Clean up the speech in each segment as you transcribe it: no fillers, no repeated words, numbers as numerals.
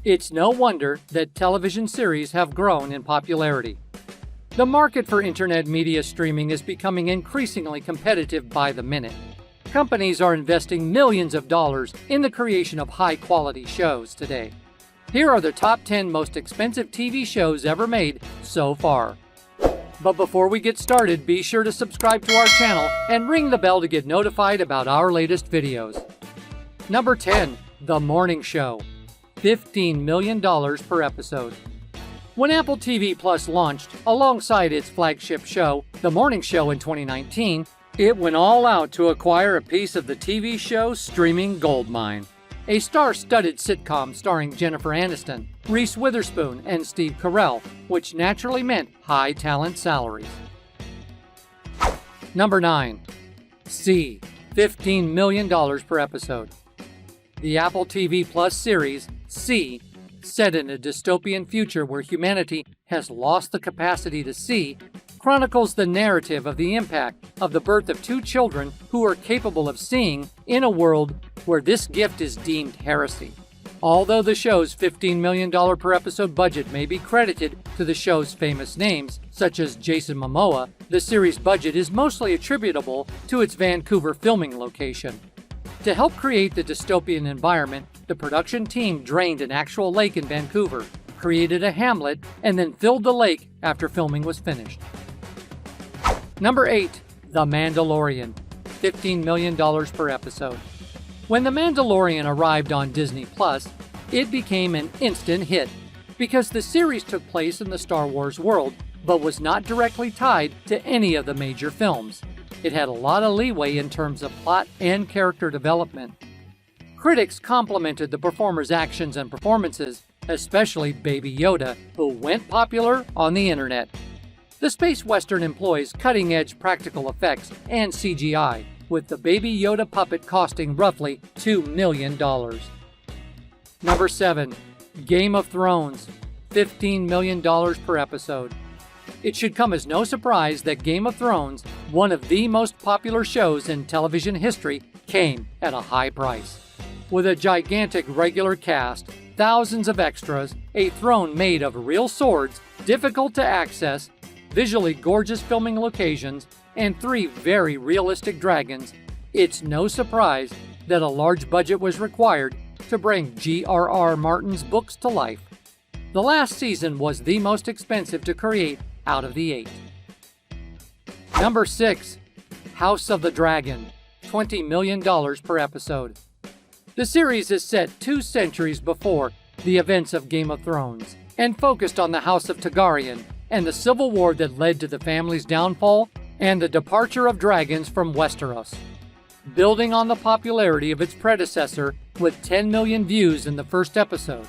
It's no wonder that television series have grown in popularity. The market for internet media streaming is becoming increasingly competitive by the minute. Companies are investing millions of dollars in the creation of high-quality shows today. Here are the top 10 most expensive TV shows ever made so far. But before we get started, be sure to subscribe to our channel and ring the bell to get notified about our latest videos. Number 10. The Morning Show. $15 million per episode. When Apple TV Plus launched alongside its flagship show, The Morning Show in 2019, it went all out to acquire a piece of the TV show's streaming goldmine. A star-studded sitcom starring Jennifer Aniston, Reese Witherspoon, and Steve Carell, which naturally meant high talent salaries. Number 9. See. $15 million per episode. The Apple TV Plus series, See, set in a dystopian future where humanity has lost the capacity to see, chronicles the narrative of the impact of the birth of two children who are capable of seeing in a world where this gift is deemed heresy. Although the show's $15 million per episode budget may be credited to the show's famous names, such as Jason Momoa, the series' budget is mostly attributable to its Vancouver filming location. To help create the dystopian environment, the production team drained an actual lake in Vancouver, created a hamlet, and then filled the lake after filming was finished. Number 8. The Mandalorian. $15 million per episode. When The Mandalorian arrived on Disney Plus, it became an instant hit because the series took place in the Star Wars world, but was not directly tied to any of the major films. It had a lot of leeway in terms of plot and character development. Critics complimented the performer's actions and performances, especially Baby Yoda, who went popular on the internet. The space western employs cutting-edge practical effects and CGI, with the Baby Yoda puppet costing roughly $2 million. Number 7. Game of Thrones. $15 million per episode. It should come as no surprise that Game of Thrones, one of the most popular shows in television history, came at a high price. With a gigantic regular cast, thousands of extras, a throne made of real swords, difficult to access, visually gorgeous filming locations, and 3 very realistic dragons, it's no surprise that a large budget was required to bring G.R.R. Martin's books to life. The last season was the most expensive to create out of the 8. Number 6. House of the Dragon. $20 million per episode. The series is set 2 centuries before the events of Game of Thrones and focused on the House of Targaryen and the civil war that led to the family's downfall and the departure of dragons from Westeros. Building on the popularity of its predecessor with 10 million views in the first episode,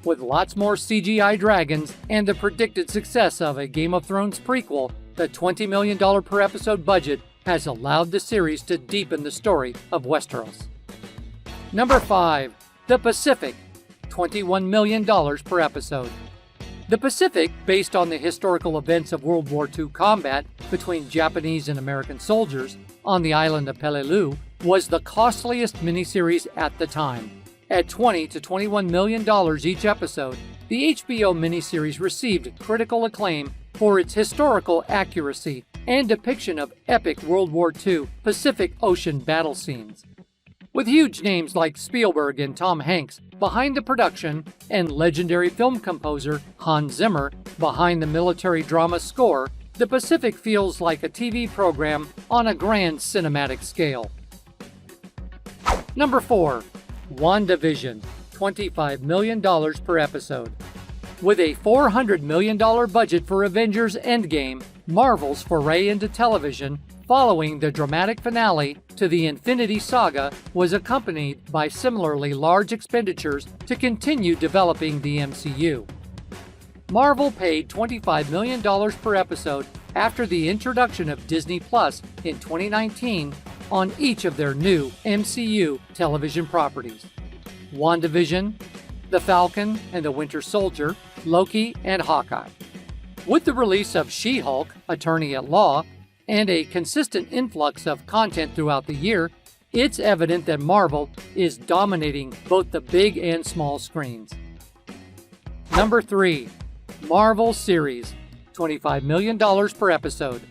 with lots more CGI dragons and the predicted success of a Game of Thrones prequel, the $20 million per episode budget has allowed the series to deepen the story of Westeros. Number 5. The Pacific. $21 million per episode. The Pacific, based on the historical events of World War II combat between Japanese and American soldiers on the island of Peleliu, was the costliest miniseries at the time. At $20 to $21 million each episode, the HBO miniseries received critical acclaim for its historical accuracy and depiction of epic World War II Pacific Ocean battle scenes. With huge names like Spielberg and Tom Hanks behind the production and legendary film composer Hans Zimmer behind the military drama score, The Pacific feels like a TV program on a grand cinematic scale. Number 4. Wandavision. $25 million per episode. With a $400 million budget for Avengers Endgame, Marvel's foray into television following the dramatic finale to the Infinity Saga was accompanied by similarly large expenditures to continue developing the MCU. Marvel paid $25 million per episode after the introduction of Disney Plus in 2019 on each of their new MCU television properties: WandaVision, The Falcon and the Winter Soldier, Loki, and Hawkeye. With the release of She-Hulk, Attorney at Law, and a consistent influx of content throughout the year, it's evident that Marvel is dominating both the big and small screens. Number 3. Marvel Series, $25 million per episode.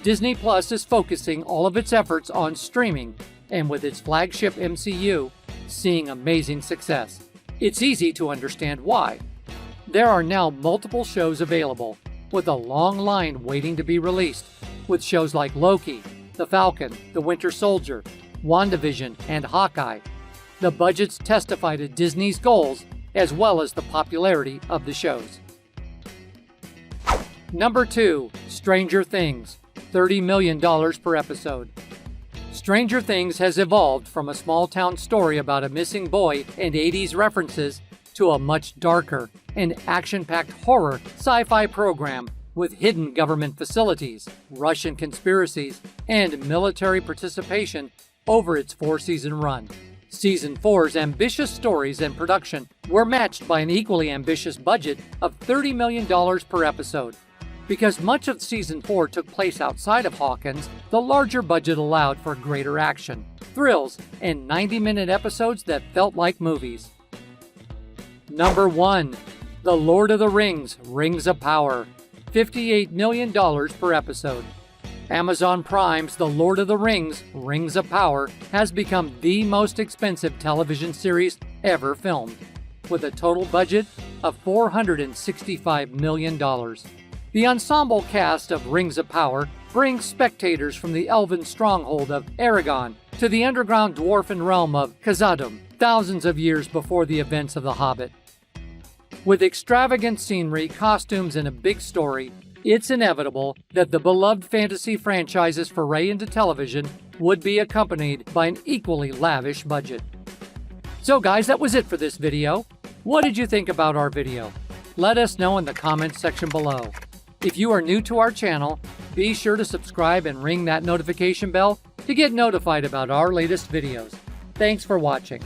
Disney Plus is focusing all of its efforts on streaming, and with its flagship MCU, seeing amazing success. It's easy to understand why. There are now multiple shows available, with a long line waiting to be released, with shows like Loki, The Falcon, The Winter Soldier, Wandavision, and Hawkeye. The budgets testify to Disney's goals as well as the popularity of the shows. Number 2. Stranger Things, $30 million per episode. Stranger Things has evolved from a small-town story about a missing boy and 80s references to a much darker and action-packed horror sci-fi program with hidden government facilities, Russian conspiracies, and military participation over its 4-season run. Season 4's ambitious stories and production were matched by an equally ambitious budget of $30 million per episode. Because much of Season 4 took place outside of Hawkins, the larger budget allowed for greater action, thrills, and 90-minute episodes that felt like movies. Number 1. The Lord of the Rings, Rings of Power, $58 million per episode. Amazon Prime's The Lord of the Rings, Rings of Power has become the most expensive television series ever filmed, with a total budget of $465 million. The ensemble cast of Rings of Power brings spectators from the elven stronghold of Aragon to the underground dwarfen realm of Khazad-dûm, thousands of years before the events of The Hobbit. With extravagant scenery, costumes, and a big story, it's inevitable that the beloved fantasy franchise's foray into television would be accompanied by an equally lavish budget. So guys, that was it for this video. What did you think about our video? Let us know in the comments section below. If you are new to our channel, be sure to subscribe and ring that notification bell to get notified about our latest videos. Thanks for watching.